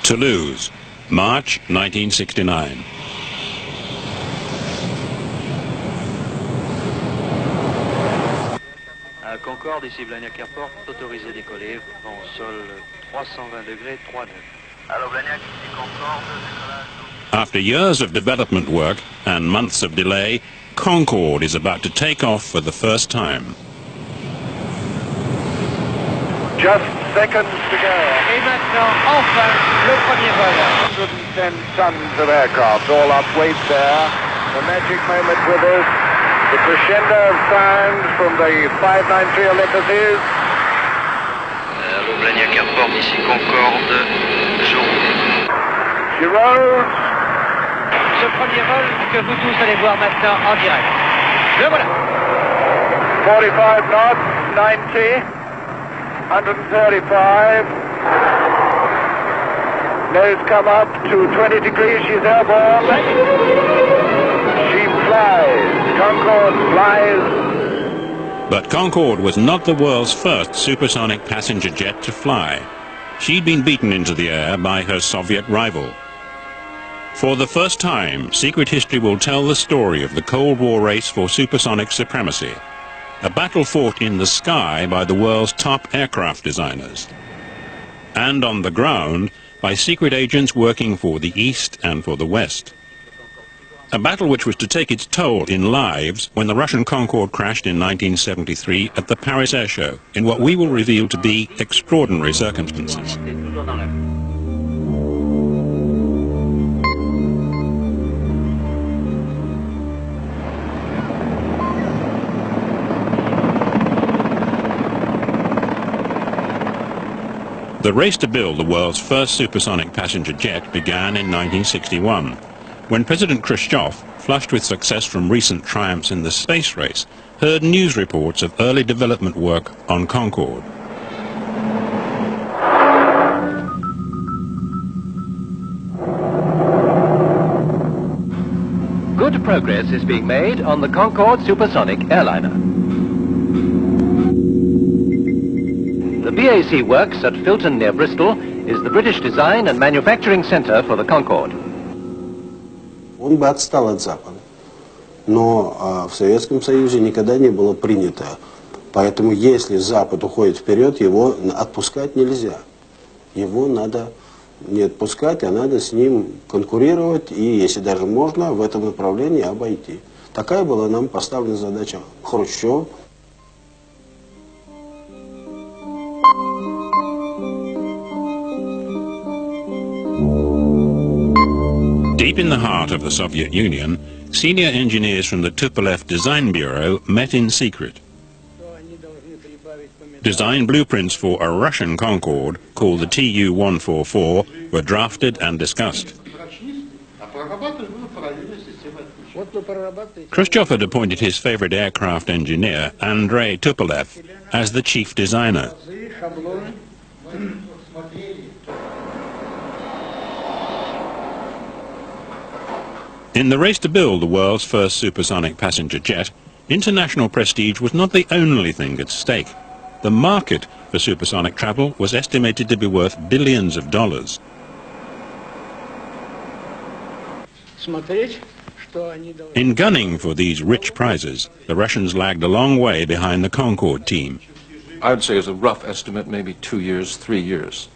Toulouse, March 1969. À Concorde, ici Blagnac Airport, autorisé décoller, vent au sol 320 degrés, 3 nœuds. Allô Blagnac, ici Concorde, décollage. After years of development work and months of delay, Concorde is about to take off for the first time. Just seconds to go. Et maintenant, enfin, le premier vol. 110 tons of aircraft, all up weight there. The magic moment with us. The crescendo of sound from the 593 Olympus. Allô Blagnac Airport, ici Concorde, journée. She rose. Ce premier vol que vous tous allez voir maintenant en direct. Le voilà. 45 knots, 90, 135. Nose come up to 20 degrees, she's airborne. She flies. Concorde flies. But Concorde was not the world's first supersonic passenger jet to fly. She'd been beaten into the air by her Soviet rival. For the first time, secret history will tell the story of the Cold War race for supersonic supremacy, a battle fought in the sky by the world's top aircraft designers, and on the ground by secret agents working for the East and for the West. A battle which was to take its toll in lives when the Russian Concorde crashed in 1973 at the Paris Air Show in what we will reveal to be extraordinary circumstances. The race to build the world's first supersonic passenger jet began in 1961, when President Khrushchev, flushed with success from recent triumphs in the space race, heard news reports of early development work on Concorde. Good progress is being made on the Concorde supersonic airliner. The BAC Works at Filton near Bristol is the British design and manufacturing centre for the Concorde. Он бы отстал от Запада, но в Советском Союзе никогда не было принято. Поэтому если Запад уходит вперед, его отпускать нельзя. Его надо не отпускать, а надо с ним конкурировать и, если даже можно, в этом направлении обойти. Такая была нам поставлена задача Хрущев. Deep in the heart of the Soviet Union, senior engineers from the Tupolev Design Bureau met in secret. Design blueprints for a Russian Concorde, called the Tu-144, were drafted and discussed. Khrushchev had appointed his favorite aircraft engineer, Andrei Tupolev, as the chief designer. In the race to build the world's first supersonic passenger jet, international prestige was not the only thing at stake. The market for supersonic travel was estimated to be worth billions of dollars. In gunning for these rich prizes, the Russians lagged a long way behind the Concorde team. I would say as a rough estimate, maybe 2 years, 3 years.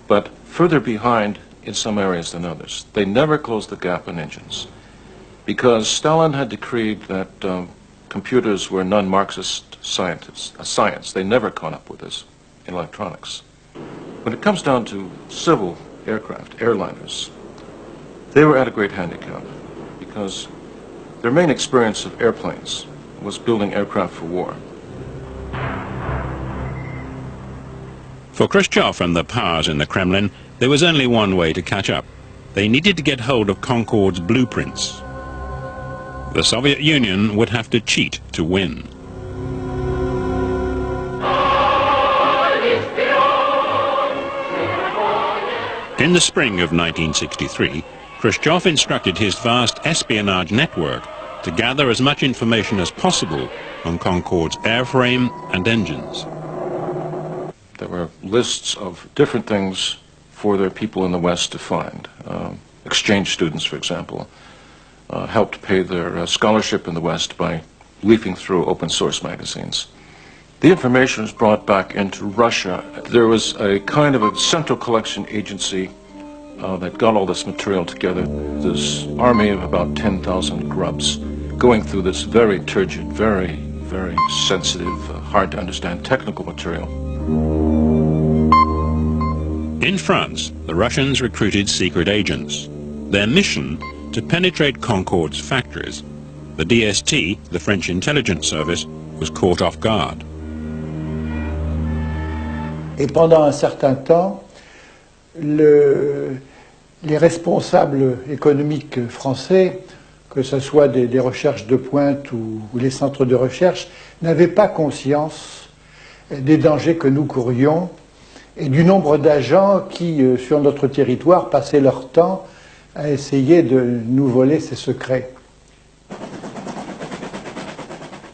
But further behind in some areas than others. They never closed the gap in engines because Stalin had decreed that computers were non-Marxist science. They never caught up with this in electronics. When it comes down to civil aircraft, airliners, they were at a great handicap because their main experience of airplanes was building aircraft for war. For Khrushchev and the powers in the Kremlin, there was only one way to catch up. They needed to get hold of Concorde's blueprints. The Soviet Union would have to cheat to win. In the spring of 1963, Khrushchev instructed his vast espionage network to gather as much information as possible on Concorde's airframe and engines. There were lists of different things for their people in the West to find. Exchange students, for example, helped pay their scholarship in the West by leafing through open source magazines. The information was brought back into Russia. There was a kind of a central collection agency that got all this material together. This army of about 10,000 grubs going through this very turgid, very sensitive, hard to understand technical material. In France, the Russians recruited secret agents. Their mission, to penetrate Concorde's factories. The DST, the French intelligence service, was caught off guard. Et pendant un certain temps, les responsables économiques français, que ce soit des recherches de pointe ou les centres de recherche, n'avaient pas conscience des dangers que nous courions et du nombre d'agents qui, sur notre territoire, passaient leur temps à essayer de nous voler ces secrets.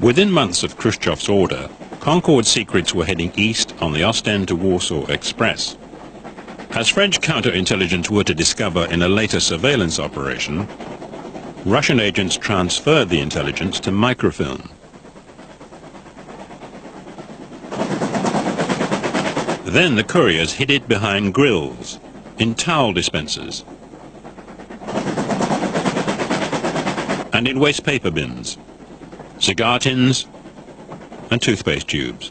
Within months of Khrushchev's order, Concorde secrets were heading east on the Ostend to Warsaw Express. As French counterintelligence were to discover in a later surveillance operation, Russian agents transferred the intelligence to microfilm. Then the couriers hid it behind grills, in towel dispensers, and in waste paper bins, cigar tins, and toothpaste tubes.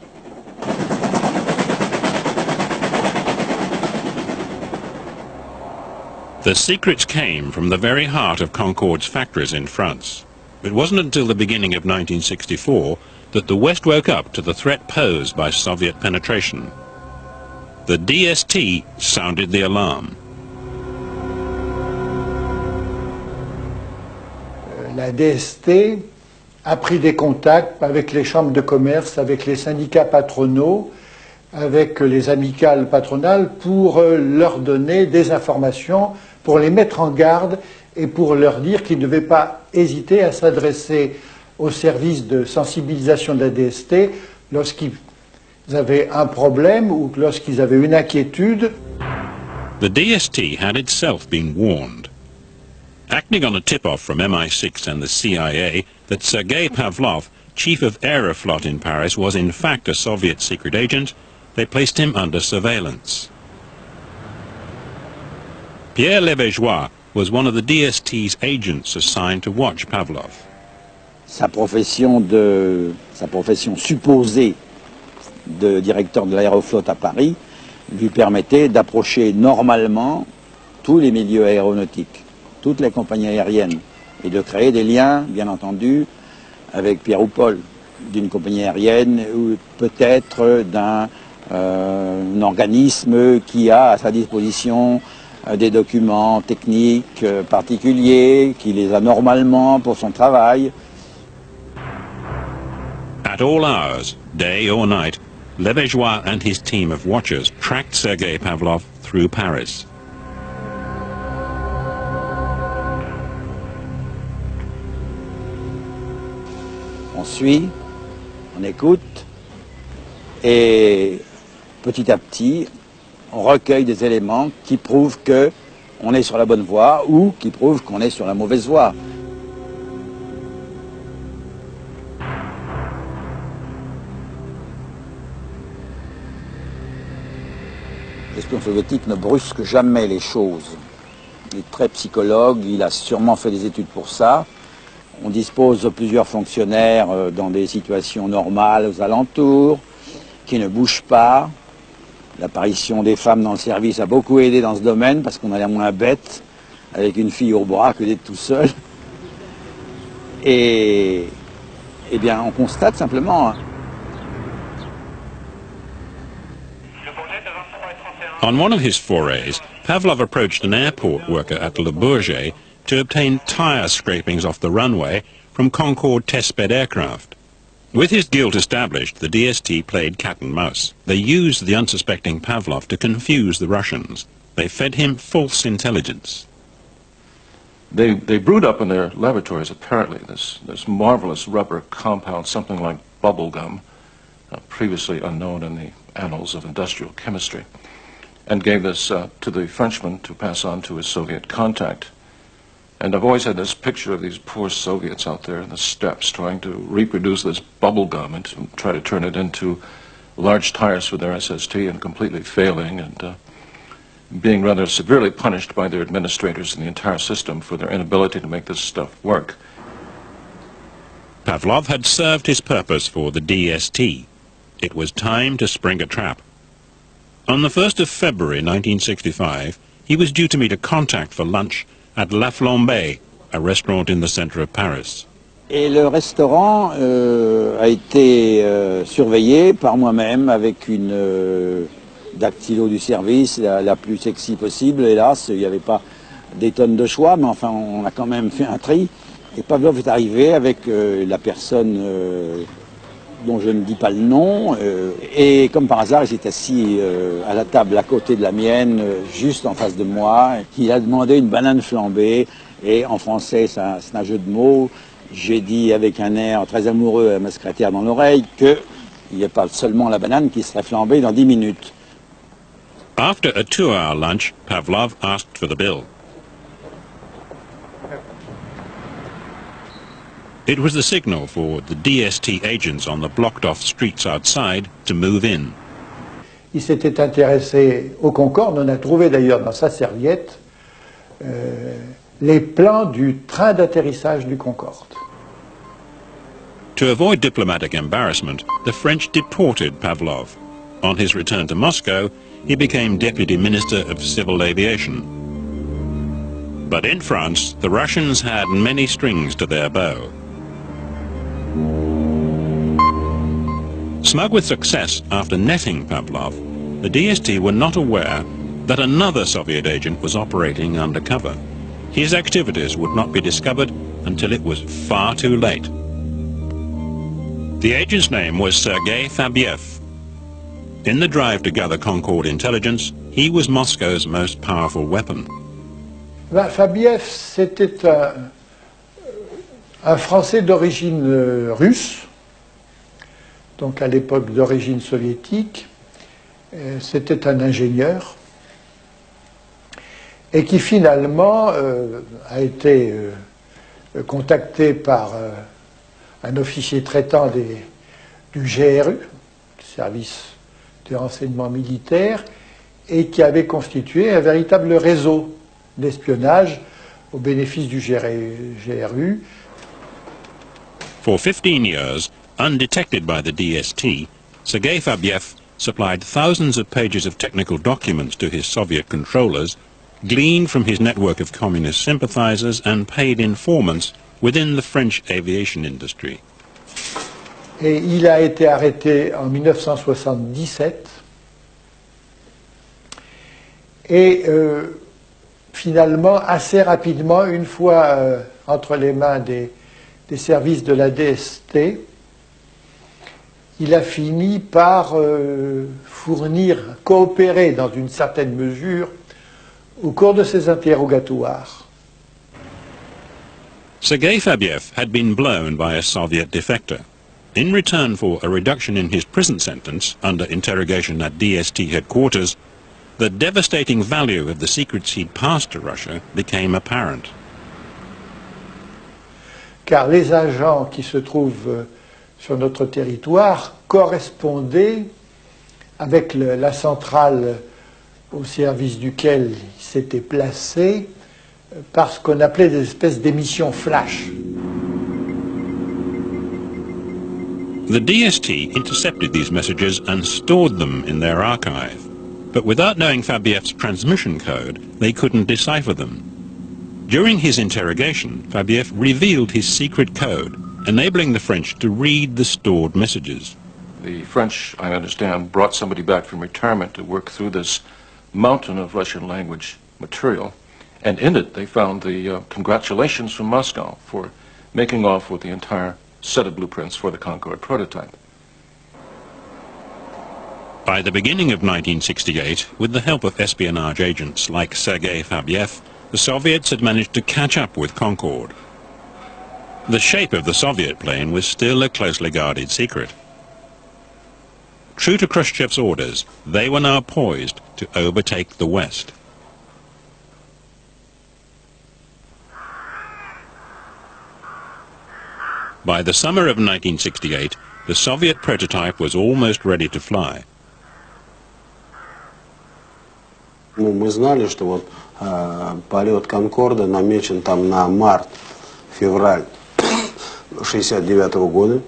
The secrets came from the very heart of Concorde's factories in France. It wasn't until the beginning of 1964 that the West woke up to the threat posed by Soviet penetration. The DST sounded the alarm. La DST a pris des contacts avec les chambres de commerce, avec les syndicats patronaux, avec les amicales patronales pour leur donner des informations, pour les mettre en garde et pour leur dire qu'ils ne devaient pas hésiter à s'adresser au service de sensibilisation de la DST lorsqu'ils avaient un problème ou lorsqu'ils avaient une inquiétude. The DST had itself been warned. Acting on a tip-off from MI6 and the CIA that Sergei Pavlov, chief of Aeroflot in Paris, was in fact a Soviet secret agent, they placed him under surveillance. Pierre Lebejois was one of the DST's agents assigned to watch Pavlov. Sa profession supposée de directeur de l'Aéroflot à Paris lui permettait d'approcher normalement tous les milieux aéronautiques, toutes les compagnies aériennes, et de créer des liens, bien entendu, avec Pierre ou Paul, d'une compagnie aérienne ou peut-être d'un organisme qui a à sa disposition des documents techniques particuliers, qui les a normalement pour son travail. At all hours, day or night, Lebejois and his team of watchers tracked Sergei Pavlov through Paris. On suit, on écoute, et petit à petit, on recueille des éléments qui prouvent qu'on est sur la bonne voie ou qui prouvent qu'on est sur la mauvaise voie. L'espion soviétique ne brusque jamais les choses. Il est très psychologue, il a sûrement fait des études pour ça. On dispose de plusieurs fonctionnaires dans des situations normales aux alentours, qui ne bougent pas. L'apparition des femmes dans le service a beaucoup aidé dans ce domaine, parce qu'on a l'air moins bête avec une fille au bras que d'être tout seul. Et eh bien, on constate simplement... On one of his forays, Pavlov approached an airport worker at Le Bourget to obtain tire scrapings off the runway from Concorde testbed aircraft. With his guilt established, the DST played cat and mouse. They used the unsuspecting Pavlov to confuse the Russians. They fed him false intelligence. They brewed up in their laboratories, apparently, this marvelous rubber compound, something like bubble gum, previously unknown in the annals of industrial chemistry, and gave this to the Frenchman to pass on to his Soviet contact. And I've always had this picture of these poor Soviets out there in the steppes trying to reproduce this bubble gum and to try to turn it into large tires for their SST and completely failing and being rather severely punished by their administrators and the entire system for their inability to make this stuff work. Pavlov had served his purpose for the DST. It was time to spring a trap. On the 1st of February 1965, he was due to meet a contact for lunch at La Flambée, a restaurant in the center of Paris. Et le restaurant a été surveillé par moi-même avec une dactylo du service, la plus sexy possible. Hélas, il n'y avait pas des tonnes de choix, mais enfin, on a quand même fait un tri. Et Pavlov est arrivé avec la personne dont je ne dis pas le nom. Et comme par hasard, il s'est assis à la table à côté de la mienne, juste en face de moi. Il a demandé une banane flambée. Et en français, c'est un jeu de mots. J'ai dit avec un air très amoureux à ma secrétaire dans l'oreille qu'il n'y a pas seulement la banane qui serait flambée dans 10 minutes. After a 2-hour lunch, Pavlov asked for the bill. It was the signal for the DST agents on the blocked-off streets outside to move in. Il s'était intéressé au Concorde. On a trouvé d'ailleurs dans sa serviette les plans du train d'atterrissage du Concorde. To avoid diplomatic embarrassment, the French deported Pavlov. On his return to Moscow, he became Deputy Minister of Civil Aviation. But in France, the Russians had many strings to their bow. Smug with success after netting Pavlov, the DST were not aware that another Soviet agent was operating undercover. His activities would not be discovered until it was far too late. The agent's name was Sergei Fabiev. In the drive to gather Concorde intelligence, he was Moscow's most powerful weapon. Fabiev, c'était un Français d'origine russe, donc à l'époque d'origine soviétique. C'était un ingénieur et qui finalement a été contacté par un officier traitant du GRU, service de renseignement militaire, et qui avait constitué un véritable réseau d'espionnage au bénéfice du GRU. For 15 years, undetected by the DST, Sergei Fabiev supplied thousands of pages of technical documents to his Soviet controllers, gleaned from his network of communist sympathizers and paid informants within the French aviation industry. Et il a été arrêté en 1977 et finalement, assez rapidement, une fois entre les mains des services de la DST, il a fini par coopérer dans une certaine mesure au cours de ses interrogatoires. Sergei Fabiev had been blown by a Soviet defector. In return for a reduction in his prison sentence under interrogation at DST headquarters, the devastating value of the secrets he'd passed to Russia became apparent. Car les agents qui se trouvent sur notre territoire correspondaient avec la centrale au service duquel il s'était placé par ce qu'on appelait des espèces d'émissions flash. The DST intercepted these messages and stored them in their archive. But without knowing Fabiev's transmission code, they couldn't decipher them. During his interrogation, Fabiev revealed his secret code, enabling the French to read the stored messages. The French, I understand, brought somebody back from retirement to work through this mountain of Russian language material, and in it they found the congratulations from Moscow for making off with the entire set of blueprints for the Concorde prototype. By the beginning of 1968, with the help of espionage agents like Sergei Fabiev, the Soviets had managed to catch up with Concorde. The shape of the Soviet plane was still a closely guarded secret. True to Khrushchev's orders, they were now poised to overtake the West. By the summer of 1968, the Soviet prototype was almost ready to fly. Мы знали, что вот полет Конкорда намечен там на март-февраль 69-го года.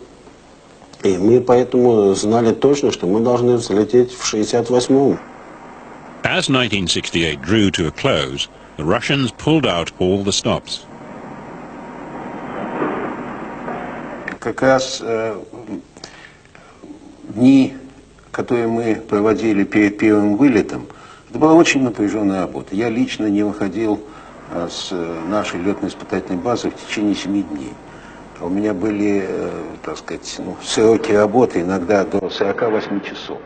И мы поэтому знали точно, что мы должны взлететь в 68-м. As 1968 drew to a close, the Russians pulled out all the stops. Как раз дни, которые мы проводили перед первым вылетом, это была очень напряженная работа. Я лично не выходил с нашей летно-испытательной базы в течение 7 дней. У меня были, так сказать, сроки работы иногда до 48 часов.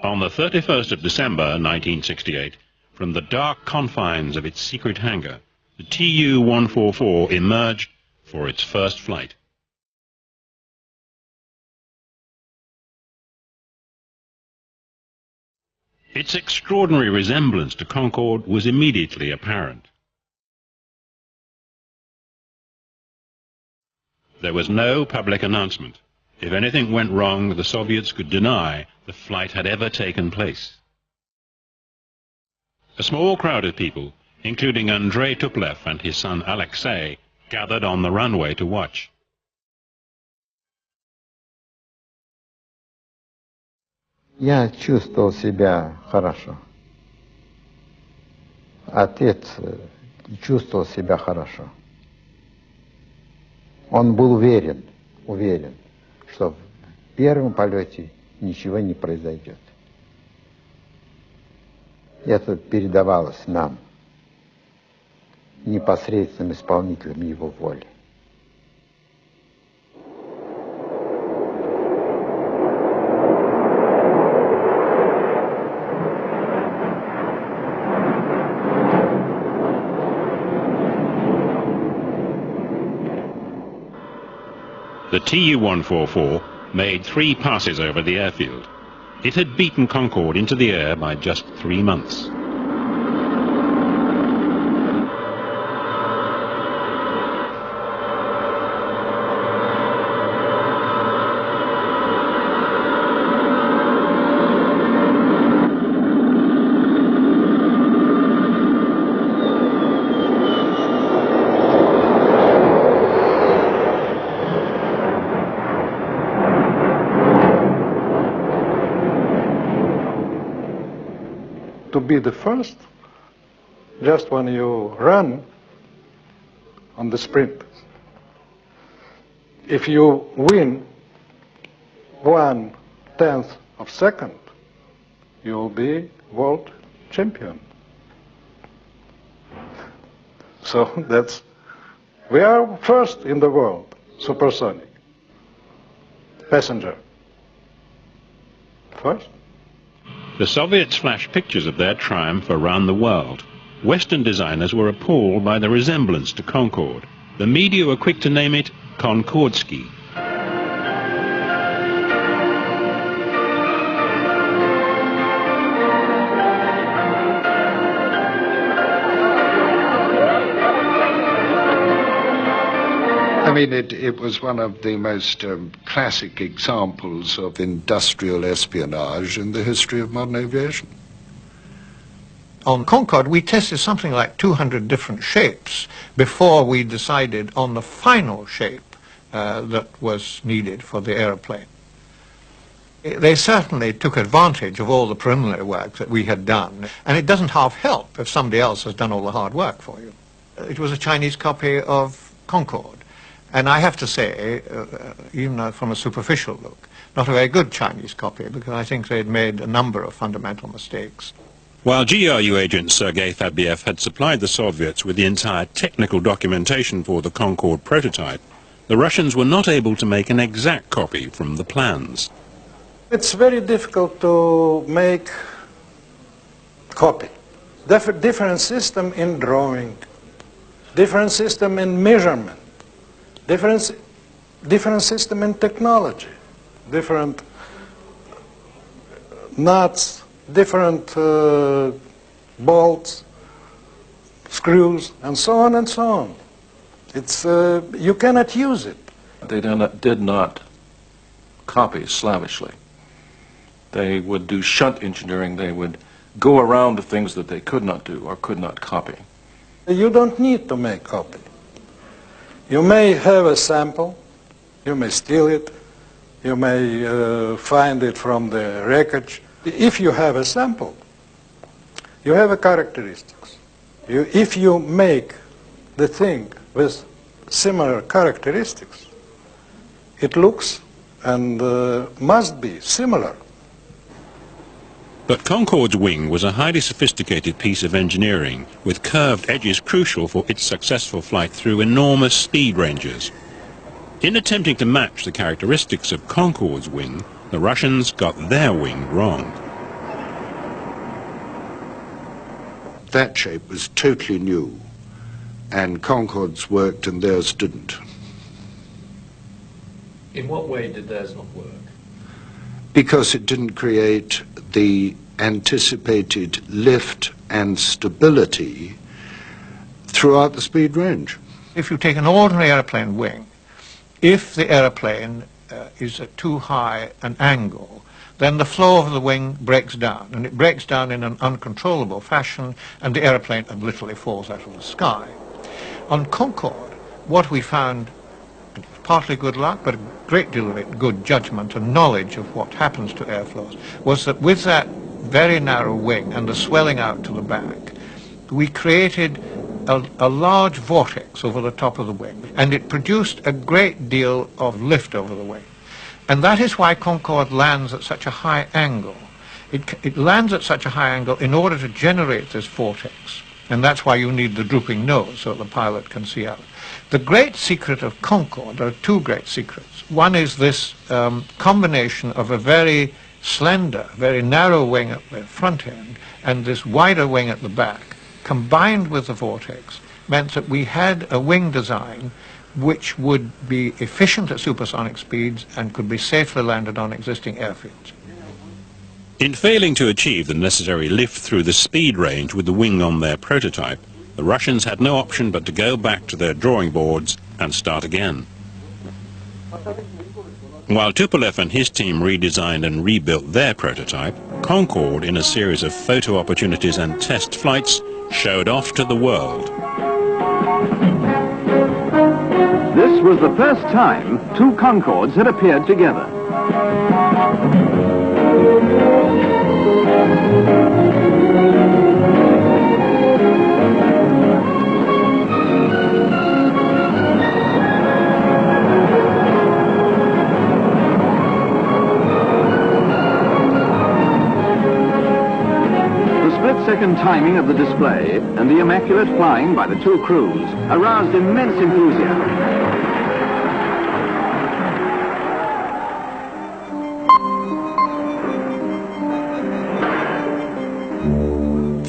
On the 31st of December 1968, from the dark confines of its secret hangar, the Tu-144 emerged for its first flight. Its extraordinary resemblance to Concorde was immediately apparent. There was no public announcement. If anything went wrong, the Soviets could deny the flight had ever taken place. A small crowd of people, including Andrei Tupolev and his son Alexei, gathered on the runway to watch. Я чувствовал себя хорошо. Отец чувствовал себя хорошо. Он был уверен, что в первом полете ничего не произойдет. Это передавалось нам, непосредственным исполнителям его воли. The Tu-144 made 3 passes over the airfield. It had beaten Concorde into the air by just 3 months. To be the first, just when you run on the sprint. If you win 1/10 of second, you'll be world champion. So we are first in the world, supersonic. Passenger. First. The Soviets flashed pictures of their triumph around the world. Western designers were appalled by the resemblance to Concorde. The media were quick to name it Concordsky. I mean, it was one of the most classic examples of industrial espionage in the history of modern aviation. On Concorde, we tested something like 200 different shapes before we decided on the final shape that was needed for the aeroplane. They certainly took advantage of all the preliminary work that we had done, and it doesn't half help if somebody else has done all the hard work for you. It was a Chinese copy of Concorde. And I have to say, even from a superficial look, not a very good Chinese copy, because I think they'd made a number of fundamental mistakes. While GRU agent Sergei Fabiev had supplied the Soviets with the entire technical documentation for the Concorde prototype, the Russians were not able to make an exact copy from the plans. It's very difficult to make copy. Different system in drawing, different system in measurement. Different system in technology. different nuts, different bolts, screws, and so on and so on. It's, you cannot use it. They did not copy slavishly. They would do shunt engineering. They would go around the things that they could not do or could not copy. You don't need to make copy. You may have a sample, you may steal it, you may find it from the wreckage. If you have a sample, you have a characteristics. If you make the thing with similar characteristics, it looks and must be similar. But Concorde's wing was a highly sophisticated piece of engineering, with curved edges crucial for its successful flight through enormous speed ranges. In attempting to match the characteristics of Concorde's wing, the Russians got their wing wrong. That shape was totally new, and Concorde's worked and theirs didn't. In what way did theirs not work? Because it didn't create the anticipated lift and stability throughout the speed range. If you take an ordinary airplane wing, if the airplane is at too high an angle, then the flow of the wing breaks down, and it breaks down in an uncontrollable fashion, and the airplane literally falls out of the sky. On Concorde, what we found, partly good luck, but a great deal of it good judgment and knowledge of what happens to airflows, was that with that very narrow wing and the swelling out to the back, we created a large vortex over the top of the wing, and it produced a great deal of lift over the wing. And that is why Concorde lands at such a high angle. It lands at such a high angle in order to generate this vortex, and that's why you need the drooping nose so the pilot can see out. The great secret of Concorde, there are two great secrets. One is this combination of a very slender, very narrow wing at the front end and this wider wing at the back, combined with the vortex, meant that we had a wing design which would be efficient at supersonic speeds and could be safely landed on existing airfields. In failing to achieve the necessary lift through the speed range with the wing on their prototype, the Russians had no option but to go back to their drawing boards and start again. While Tupolev and his team redesigned and rebuilt their prototype, Concorde, in a series of photo opportunities and test flights, showed off to the world. This was the first time two Concordes had appeared together. Split-second timing of the display and the immaculate flying by the two crews aroused immense enthusiasm.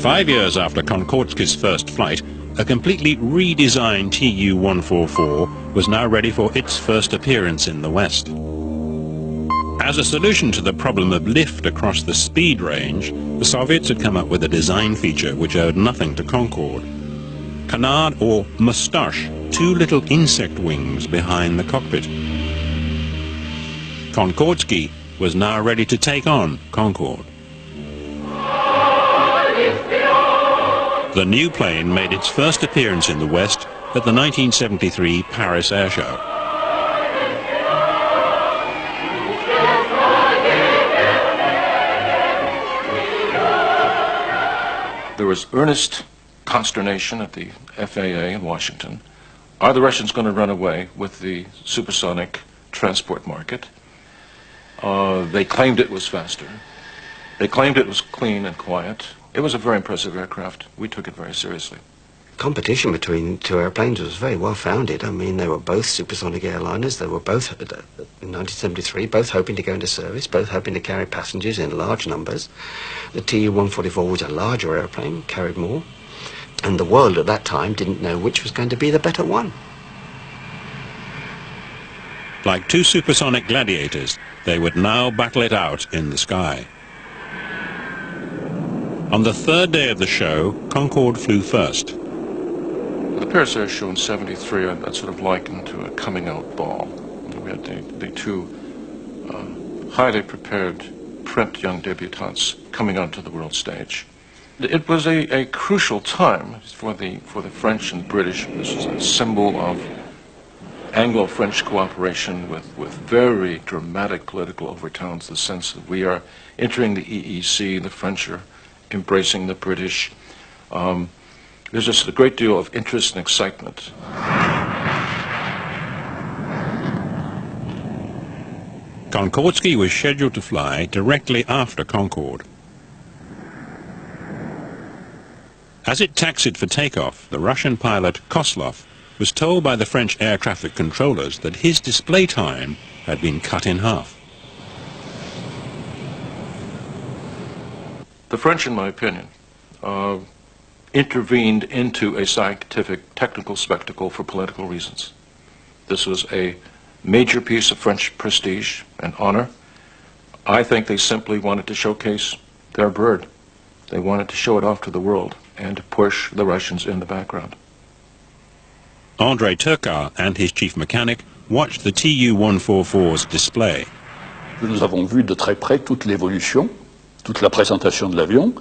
5 years after Konkordsky's first flight, a completely redesigned Tu-144 was now ready for its first appearance in the West. As a solution to the problem of lift across the speed range, the Soviets had come up with a design feature which owed nothing to Concorde. Canard or moustache, two little insect wings behind the cockpit. Konkordsky was now ready to take on Concorde. The new plane made its first appearance in the West at the 1973 Paris Air Show. There was earnest consternation at the FAA in Washington. Are the Russians going to run away with the supersonic transport market? They claimed it was faster. They claimed it was clean and quiet. It was a very impressive aircraft. We took it very seriously. Competition between two airplanes was very well founded. I mean, they were both supersonic airliners. They were both, in 1973, both hoping to go into service, both hoping to carry passengers in large numbers. The Tu-144 was a larger airplane, carried more. And the world at that time didn't know which was going to be the better one. Like two supersonic gladiators, They would now battle it out in the sky. On the third day of the show, Concorde flew first. The Paris Air Show in '73, I'd sort of likened to a coming-out ball. We had the two highly prepared print young debutantes coming onto the world stage. It was a crucial time for the French and British. This was a symbol of Anglo-French cooperation with very dramatic political overtones, the sense that we are entering the EEC, the French are embracing the British. There's just a great deal of interest and excitement. Konkordsky was scheduled to fly directly after Concorde. As it taxied for takeoff, the Russian pilot Koslov was told by the French air traffic controllers that his display time had been cut in half. The French, in my opinion, intervened into a scientific, technical spectacle for political reasons. This was a major piece of French prestige and honor. I think they simply wanted to showcase their bird. They wanted to show it off to the world and to push the Russians in the background. André Turcat and his chief mechanic watched the Tu-144's display. Nous avons vu de très près toute l'évolution, toute la présentation de l'avion,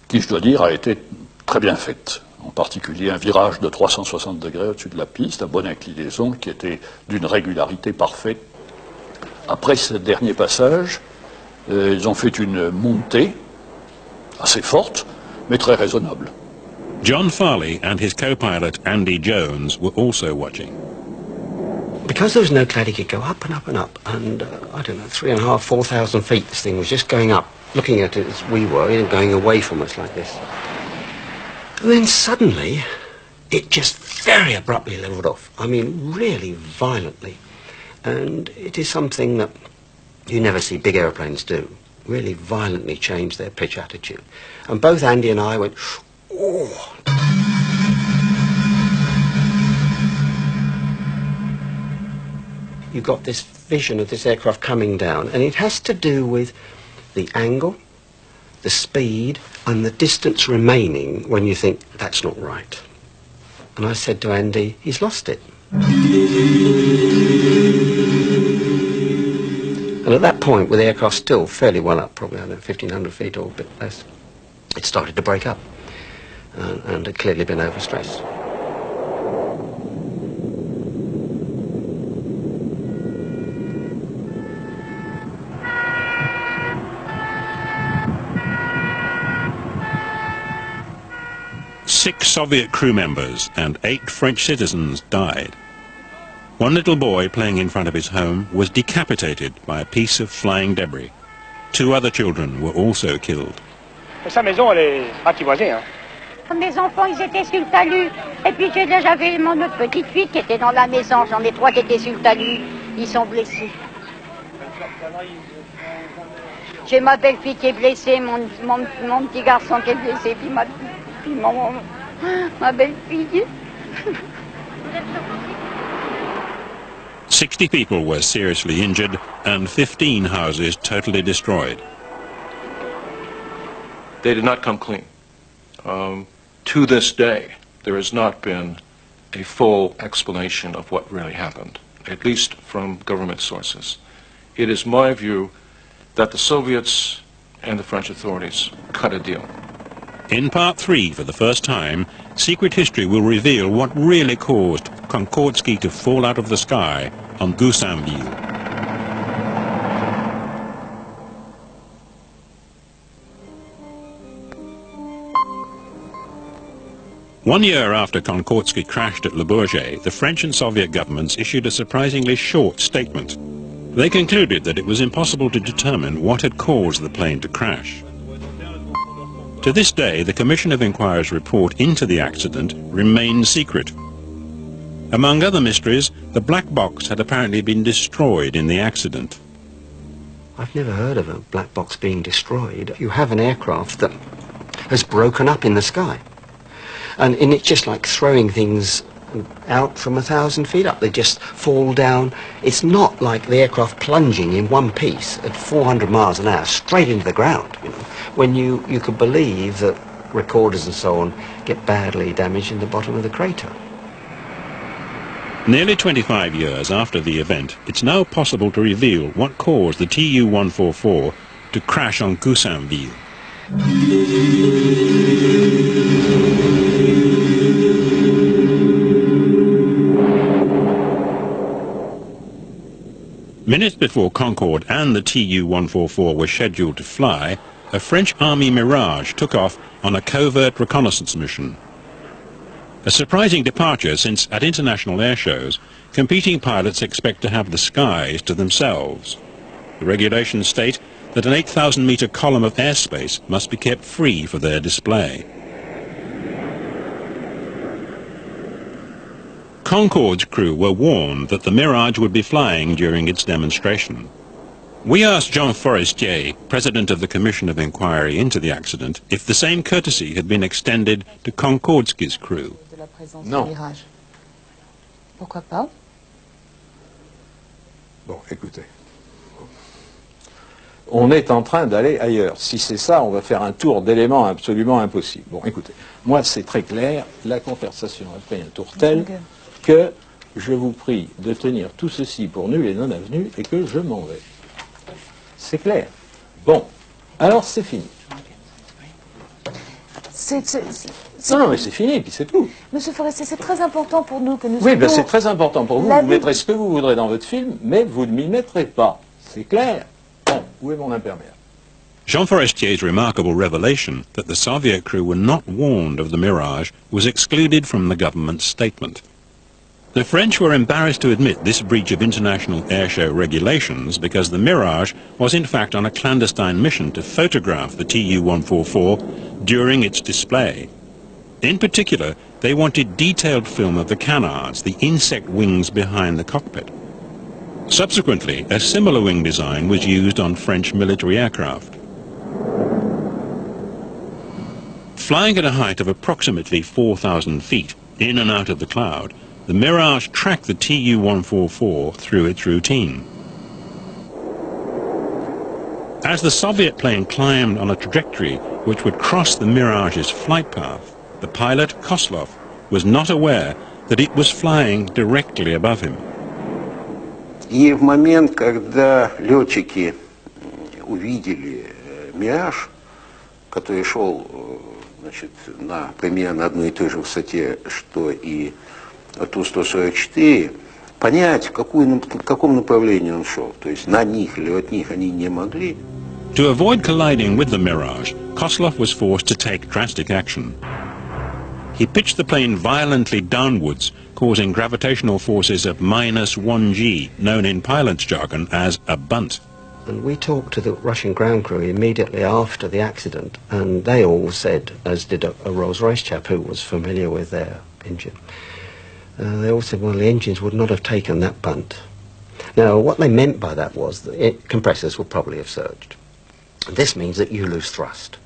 qui, je dois dire, a été très bien faite. En particulier un virage de 360 degrés au-dessus de la piste, à bonne inclinaison, qui était d'une régularité parfaite. Après ce dernier passage, ils ont fait une montée assez forte, mais très raisonnable. John Farley and his co-pilot Andy Jones were also watching. Because there was no cloud, he could go up and up and up, and I don't know, 3,500, 4,000 feet, this thing was just going up, looking at it as we were, you know, going away from us like this. And then suddenly, it just very abruptly levelled off. I mean, really violently. And it is something that you never see big aeroplanes do. Really violently change their pitch attitude. And both Andy and I went, oh. You got this vision of this aircraft coming down, and it has to do with the angle, the speed, and the distance remaining when you think, that's not right. And I said to Andy, he's lost it. And at that point, with the aircraft still fairly well up, probably, I don't know, 1,500 feet or a bit less, it started to break up, and had clearly been overstressed. Six Soviet crew members and 8 French citizens died. One little boy playing in front of his home was decapitated by a piece of flying debris. 2 other children were also killed. Sa maison, elle est à petit voisin. Mes enfants, ils étaient sur le talus. Et puis j'avais mon petite fille qui était dans la maison. J'en ai 3 qui étaient sur le talus. Ils sont blessés. J'ai ma belle-fille qui est blessée, mon petit garçon qui est blessé, puis ma belle-fille. 60 people were seriously injured and 15 houses totally destroyed. They did not come clean. To this day, there has not been a full explanation of what really happened, at least from government sources. It is my view that the Soviets and the French authorities cut a deal. In part 3, for the first time, Secret History will reveal what really caused Konkordsky to fall out of the sky on Goussainville. One year after Konkordsky crashed at Le Bourget, the French and Soviet governments issued a surprisingly short statement. They concluded that it was impossible to determine what had caused the plane to crash. To this day, the Commission of Inquiry's report into the accident remains secret. Among other mysteries, the black box had apparently been destroyed in the accident. I've never heard of a black box being destroyed. You have an aircraft that has broken up in the sky. And it's just like throwing things out from 1,000 feet up. They just fall down. It's not like the aircraft plunging in one piece at 400 miles an hour straight into the ground, you know, when you could believe that recorders and so on get badly damaged in the bottom of the crater. Nearly 25 years after the event, it's now possible to reveal what caused the Tu-144 to crash on Goussainville. Minutes before Concorde and the Tu-144 were scheduled to fly, a French Army Mirage took off on a covert reconnaissance mission. A surprising departure, since at international air shows, competing pilots expect to have the skies to themselves. The regulations state that an 8,000-metre column of airspace must be kept free for their display. Concorde's crew were warned that the Mirage would be flying during its demonstration. We asked Jean Forestier, president of the Commission of Inquiry into the accident, if the same courtesy had been extended to Concordski's crew. Non. Pourquoi pas? Bon, écoutez. On est en train d'aller ailleurs. Si c'est ça, on va faire un tour d'éléments absolument impossible. Bon, écoutez, moi c'est très clair, la conversation a pris un tour tel que je vous prie de tenir tout ceci pour nul et non avenu et que je m'en vais. C'est clair. Bon, alors c'est fini. Non, mais c'est fini, puis c'est tout. Monsieur Forestier, c'est très important pour nous que nous... Oui, ben c'est très important pour vous. Vous mettrez ce que vous voudrez dans votre film, mais vous ne m'y mettrez pas. C'est clair. Bon, où est mon imperméable? Jean Forestier's remarkable revelation that the Soviet crew were not warned of the Mirage was excluded from the government's statement. The French were embarrassed to admit this breach of international airshow regulations because the Mirage was in fact on a clandestine mission to photograph the Tu-144 during its display. In particular, they wanted detailed film of the canards, the insect wings behind the cockpit. Subsequently, a similar wing design was used on French military aircraft. Flying at a height of approximately 4,000 feet, in and out of the cloud, the Mirage tracked the Tu-144 through its routine. As the Soviet plane climbed on a trajectory which would cross the Mirage's flight path, the pilot, Koslov, was not aware that it was flying directly above him. И в момент, когда летчики увидели «Мираж», который шел, значит, примерно на одной и той же высоте, что и Ту-144, понять, в каком направлении он шел, то есть на них или от них, они не могли. To avoid colliding with the Mirage, Koslov was forced to take drastic action. He pitched the plane violently downwards, causing gravitational forces of -1g, known in pilot's jargon as a bunt. And we talked to the Russian ground crew immediately after the accident, and they all said, as did a Rolls-Royce chap who was familiar with their engine, they all said, well, the engines would not have taken that bunt. Now, what they meant by that was that compressors would probably have surged. This means that you lose thrust.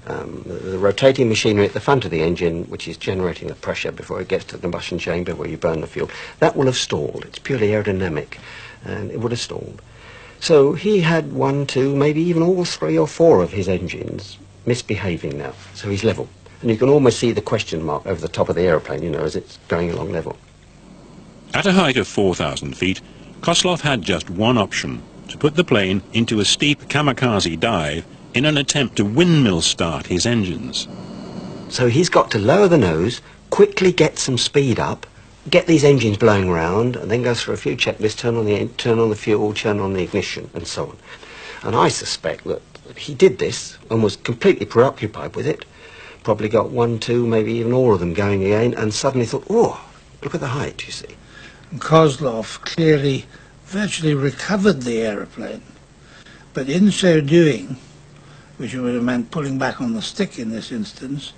The rotating machinery at the front of the engine, which is generating the pressure before it gets to the combustion chamber where you burn the fuel, that will have stalled. It's purely aerodynamic, and it would have stalled. So he had 1, 2, maybe even all 3 or 4 of his engines misbehaving now. So he's level. And you can almost see the question mark over the top of the aeroplane, you know, as it's going along level. At a height of 4,000 feet, Koslov had just one option, to put the plane into a steep kamikaze dive in an attempt to windmill start his engines. So he's got to lower the nose, quickly get some speed up, get these engines blowing around, and then go through a few checklists, turn on the fuel, turn on the ignition, and so on. And I suspect that he did this and was completely preoccupied with it, probably got 1, 2, maybe even all of them going again, and suddenly thought, oh, look at the height, you see. Koslov clearly virtually recovered the aeroplane, but in so doing, which would have meant pulling back on the stick in this instance,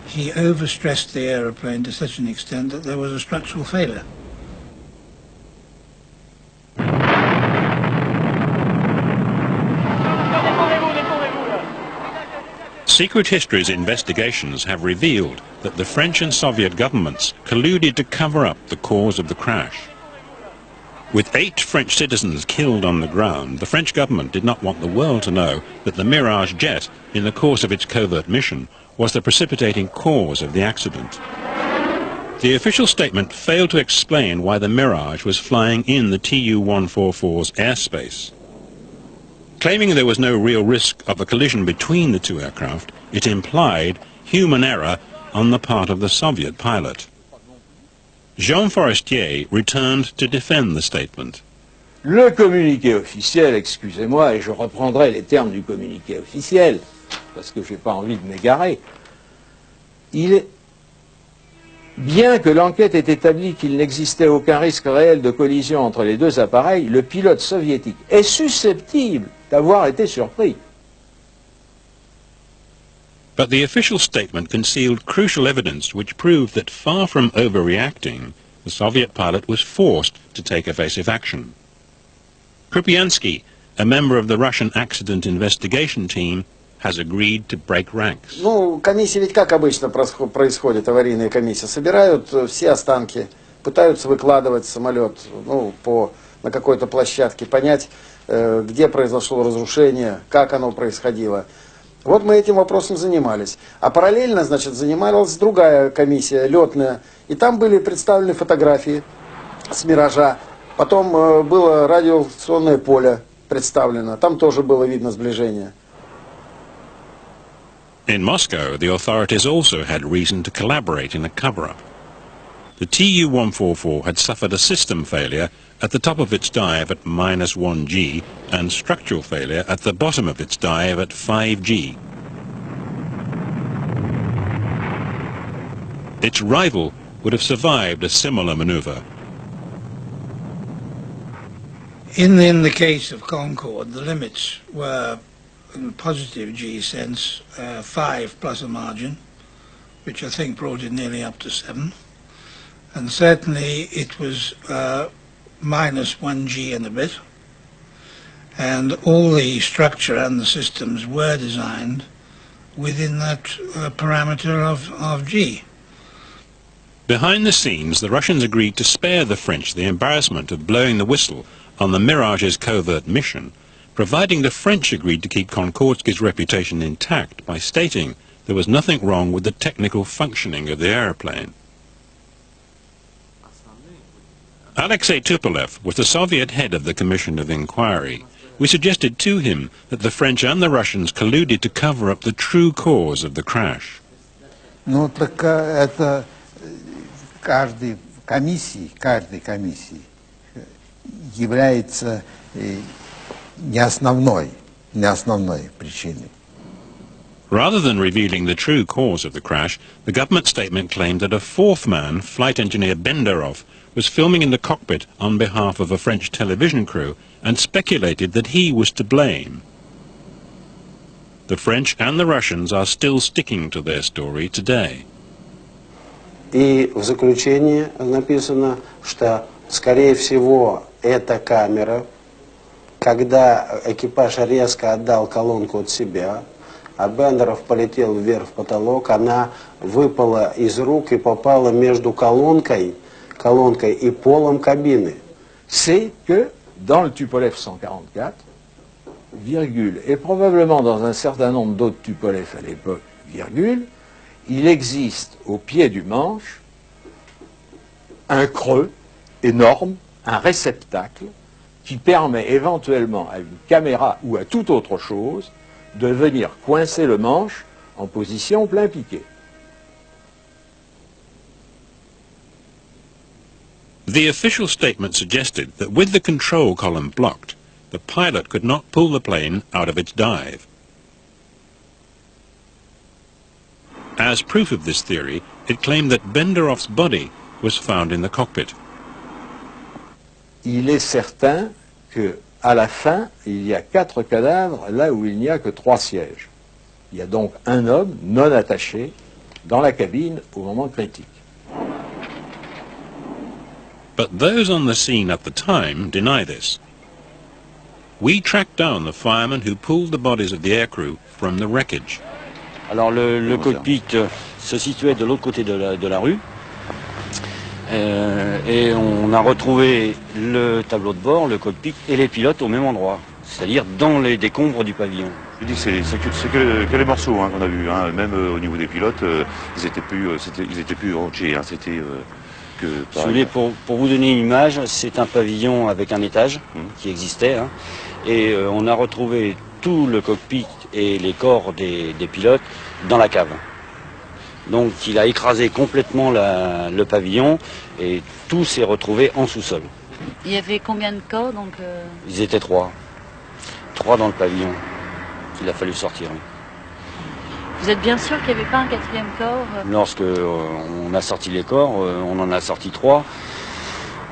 he overstressed the aeroplane to such an extent that there was a structural failure. Secret History's investigations have revealed that the French and Soviet governments colluded to cover up the cause of the crash. With 8 French citizens killed on the ground, the French government did not want the world to know that the Mirage jet, in the course of its covert mission, was the precipitating cause of the accident. The official statement failed to explain why the Mirage was flying in the Tu-144's airspace. Claiming there was no real risk of a collision between the two aircraft, it implied human error on the part of the Soviet pilot. Jean Forestier returned to defend the statement. Le communiqué officiel, excusez-moi, et je reprendrai les termes du communiqué officiel, parce que je n'ai pas envie de m'égarer, bien que l'enquête ait établi qu'il n'existait aucun risque réel de collision entre les deux appareils, le pilote soviétique est susceptible d'avoir été surpris. But the official statement concealed crucial evidence which proved that far from overreacting, the Soviet pilot was forced to take evasive action. Krupyansky, a member of the Russian accident investigation team, has agreed to break ranks. Ну, комиссия ведь как обычно происходит, аварийная комиссия. Собирают все останки, пытаются выкладывать самолет на какой-то площадке, понять, где произошло разрушение, как оно происходило. Вот мы этим вопросом занимались. А параллельно, значит, занималась другая комиссия, летная. И там были представлены фотографии с «Миража». Потом было радиолокационное поле представлено. Там тоже было видно сближение. In Moscow, the authorities also had reason to collaborate in a cover-up. The Tu-144 had suffered a system failure at the top of its dive at -1G and structural failure at the bottom of its dive at 5G. Its rival would have survived a similar maneuver. In the case of Concorde, the limits were, in the positive G sense, 5 plus a margin, which I think brought it nearly up to 7. And certainly it was -1G and a bit. And all the structure and the systems were designed within that parameter of G. Behind the scenes, the Russians agreed to spare the French the embarrassment of blowing the whistle on the Mirage's covert mission, providing the French agreed to keep Konkordsky's reputation intact by stating there was nothing wrong with the technical functioning of the aeroplane. Alexei Tupolev was the Soviet head of the Commission of Inquiry. We suggested to him that the French and the Russians colluded to cover up the true cause of the crash. Ну, так это каждой комиссии является не основной причиной. Rather than revealing the true cause of the crash, the government statement claimed that a fourth man, flight engineer Benderov, was filming in the cockpit on behalf of a French television crew and speculated that he was to blame. The French and the Russians are still sticking to their story today. И в заключении написано, что, скорее всего, эта камера, когда экипаж резко отдал колонку от себя, а Бендеров полетел вверх в потолок, она выпала из рук и попала между колонкой и полом кабины. C'est que dans le Tupolev 144, virgule, et probablement dans un certain nombre d'autres Tupolev à l'époque, virgule, il existe au pied du manche un creux énorme, un réceptacle qui permet éventuellement à une caméra ou à toute autre chose de venir coincer le manche en position plein piqué. The official statement suggested that with the control column blocked, the pilot could not pull the plane out of its dive. As proof of this theory, it claimed that Benderov's body was found in the cockpit. Il est certain que à la fin, il y a 4 cadavres là où il n'y a que 3 sièges. Il y a donc un homme non attaché dans la cabine au moment critique. But those on the scene at the time deny this. We tracked down the firemen who pulled the bodies of the aircrew from the wreckage. Alors le cockpit se situait de l'autre côté de la rue. Et on a retrouvé le tableau de bord, le cockpit et les pilotes au même endroit, c'est-à-dire dans les décombres du pavillon. Je dis c'est que les morceaux qu'on a vus, hein. Même au niveau des pilotes, ils étaient plus entiers, hein. C'était que. Si vous voulez, pour vous donner une image, c'est un pavillon avec un étage qui existait, hein. Et on a retrouvé tout le cockpit et les corps des pilotes dans la cave. Donc il a écrasé complètement le pavillon et tout s'est retrouvé en sous-sol. Il y avait combien de corps donc Ils étaient 3. 3 dans le pavillon qu'il a fallu sortir. Oui. Vous êtes bien sûr qu'il n'y avait pas un 4e corps Lorsque on a sorti les corps, on en a sorti 3.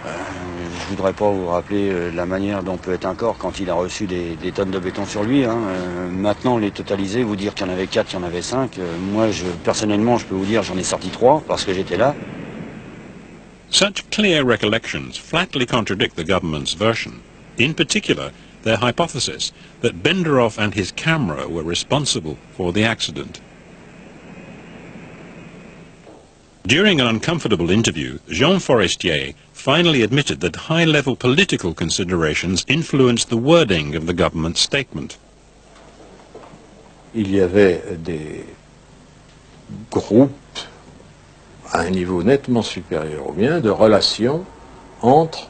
Je ne voudrais pas vous rappeler la manière dont peut être un corps quand il a reçu des tonnes de béton sur lui, hein. Maintenant, les totaliser, vous dire qu'il y en avait 4, qu'il y en avait 5. Moi, personnellement, je peux vous dire j'en ai sorti 3 parce que j'étais là. Such clear recollections flatly contradict the government's version. In particular, their hypothesis that Benderoff and his camera were responsible for the accident. During an uncomfortable interview, Jean Forestier finally admitted that high-level political considerations influenced the wording of the government's statement. Il y avait des groupes à un niveau nettement supérieur au mien de relations entre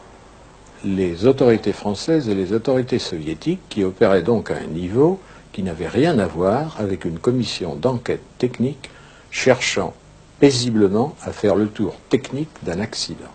les autorités françaises et les autorités soviétiques qui opéraient donc à un niveau qui n'avait rien à voir avec une commission d'enquête technique cherchant paisiblement à faire le tour technique d'un accident.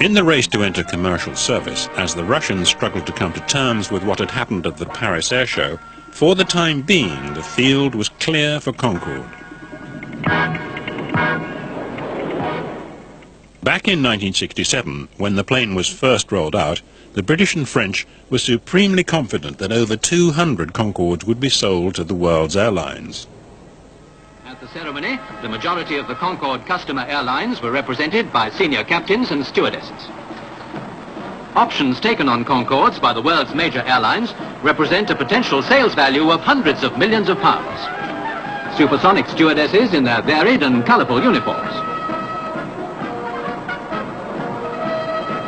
In the race to enter commercial service, as the Russians struggled to come to terms with what had happened at the Paris Air Show, for the time being the field was clear for Concorde. Back in 1967, when the plane was first rolled out, the British and French were supremely confident that over 200 Concordes would be sold to the world's airlines. At the ceremony, the majority of the Concorde customer airlines were represented by senior captains and stewardesses. Options taken on Concordes by the world's major airlines represent a potential sales value of hundreds of millions of pounds. Supersonic stewardesses in their varied and colourful uniforms.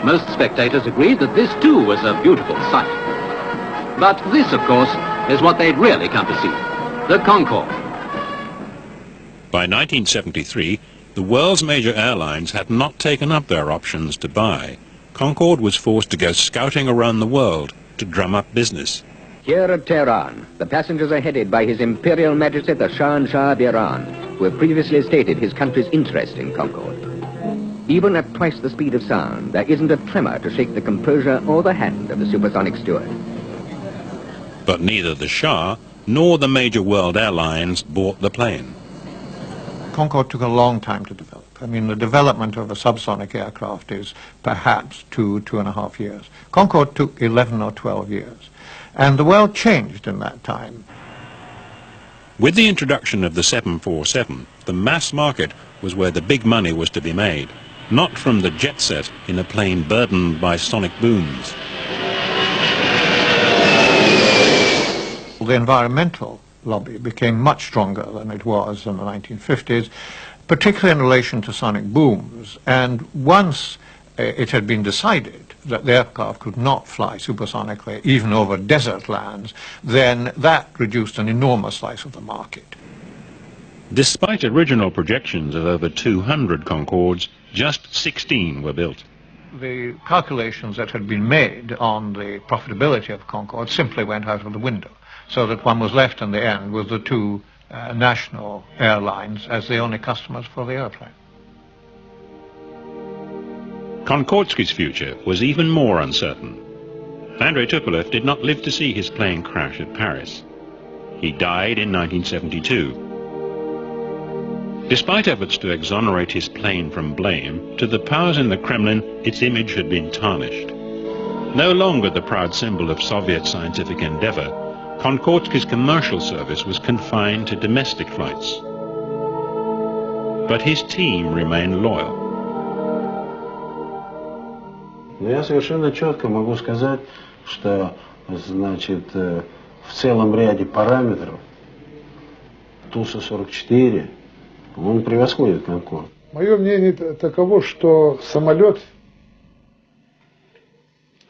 Most spectators agreed that this too was a beautiful sight. But this, of course, is what they'd really come to see, the Concorde. By 1973, the world's major airlines had not taken up their options to buy. Concorde was forced to go scouting around the world to drum up business. Here at Tehran, the passengers are headed by His Imperial Majesty the Shah of Iran, who had previously stated his country's interest in Concorde. Even at twice the speed of sound, there isn't a tremor to shake the composure or the hand of the supersonic steward. But neither the Shah nor the major world airlines bought the plane. Concorde took a long time to develop. I mean, the development of a subsonic aircraft is perhaps 2.5 years. Concorde took 11 or 12 years. And the world changed in that time. With the introduction of the 747, the mass market was where the big money was to be made, not from the jet set in a plane burdened by sonic booms. The environmental lobby became much stronger than it was in the 1950s, particularly in relation to sonic booms. And once it had been decided that the aircraft could not fly supersonically, even over desert lands, then that reduced an enormous slice of the market. Despite original projections of over 200 Concordes, just 16 were built. The calculations that had been made on the profitability of Concorde simply went out of the window, so that one was left in the end with the two national airlines as the only customers for the airplane. Konkordsky's future was even more uncertain. Andrei Tupolev did not live to see his plane crash at Paris. He died in 1972. Despite efforts to exonerate his plane from blame, to the powers in the Kremlin, its image had been tarnished. No longer the proud symbol of Soviet scientific endeavor, Konkordsky's commercial service was confined to domestic flights. but his team remained loyal. Но я совершенно четко могу сказать, что, значит, в целом ряде параметров Ту-44 он превосходит Конкорд. Мое мнение таково, что самолет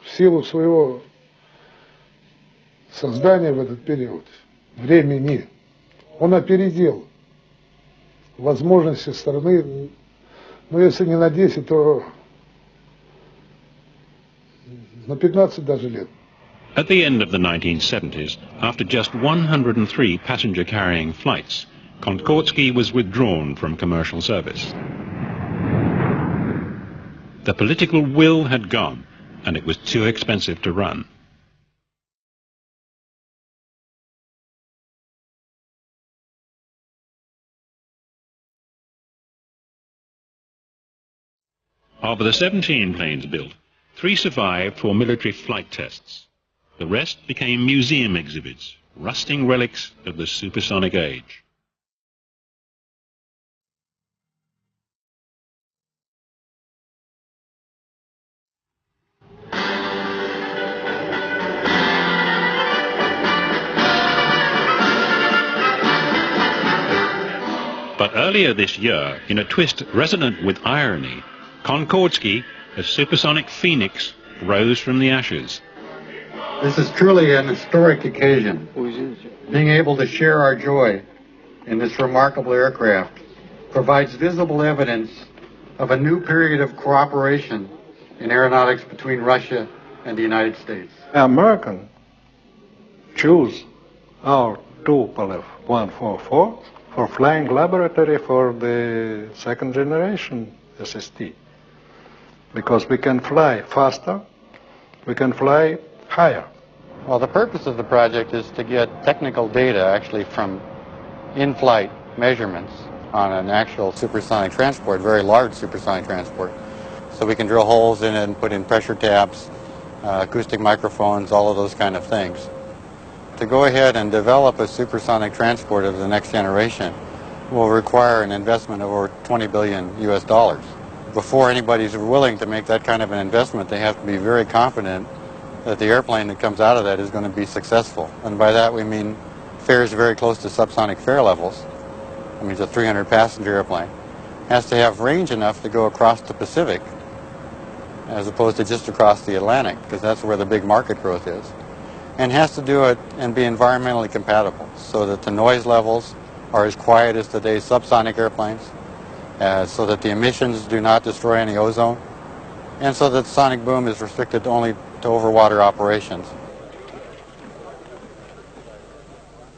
в силу своего создания в этот период времени, он опередил возможности страны, ну если не на 10, то на 15 даже лет. At the end of the 1970s, after just 103 passenger-carrying flights, Konkordsky was withdrawn from commercial service. The political will had gone, and it was too expensive to run. Of the 17 planes built, 3 survived for military flight tests. The rest became museum exhibits, rusting relics of the supersonic age. But earlier this year, in a twist resonant with irony, Konkordsky, a supersonic phoenix, rose from the ashes. This is truly an historic occasion. Being able to share our joy in this remarkable aircraft provides visible evidence of a new period of cooperation in aeronautics between Russia and the United States. American choose our Tupolev 144 for flying laboratory for the second generation SST, because we can fly faster, we can fly higher. Well, the purpose of the project is to get technical data actually from in-flight measurements on an actual supersonic transport, very large supersonic transport. So we can drill holes in it and put in pressure taps, acoustic microphones, all of those kind of things. To go ahead and develop a supersonic transport of the next generation will require an investment of over $20 billion US. Before anybody's willing to make that kind of an investment, they have to be very confident that the airplane that comes out of that is going to be successful. And by that we mean fares very close to subsonic fare levels. I mean, it's a 300-passenger airplane. Has to have range enough to go across the Pacific as opposed to just across the Atlantic, because that's where the big market growth is. And has to do it and be environmentally compatible so that the noise levels are as quiet as today's subsonic airplanes, so that the emissions do not destroy any ozone, and so that sonic boom is restricted only to overwater operations.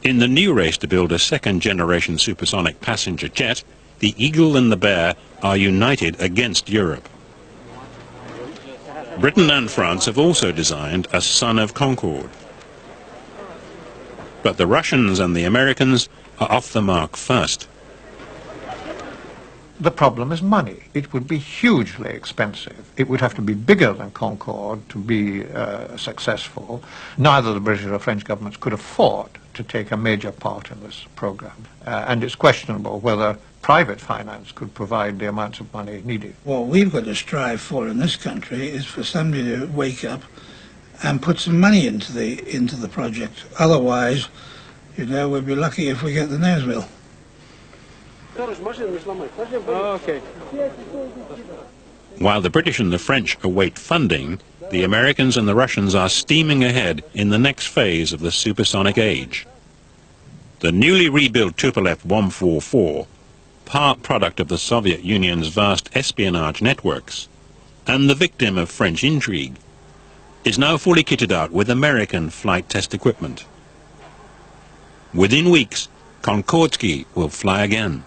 In the new race to build a second-generation supersonic passenger jet, the Eagle and the Bear are united against Europe. Britain and France have also designed a son of Concorde. But the Russians and the Americans are off the mark first. The problem is money. It would be hugely expensive. It would have to be bigger than Concorde to be successful. Neither the British or French governments could afford to take a major part in this program. And it's questionable whether private finance could provide the amounts of money needed. What we've got to strive for in this country is for somebody to wake up and put some money into the project. Otherwise, you know, we'll be lucky if we get the nose wheel. Okay. While the British and the French await funding, the Americans and the Russians are steaming ahead in the next phase of the supersonic age. The newly rebuilt Tupolev 144, part product of the Soviet Union's vast espionage networks, and the victim of French intrigue, is now fully kitted out with American flight test equipment. Within weeks, Konkordsky will fly again.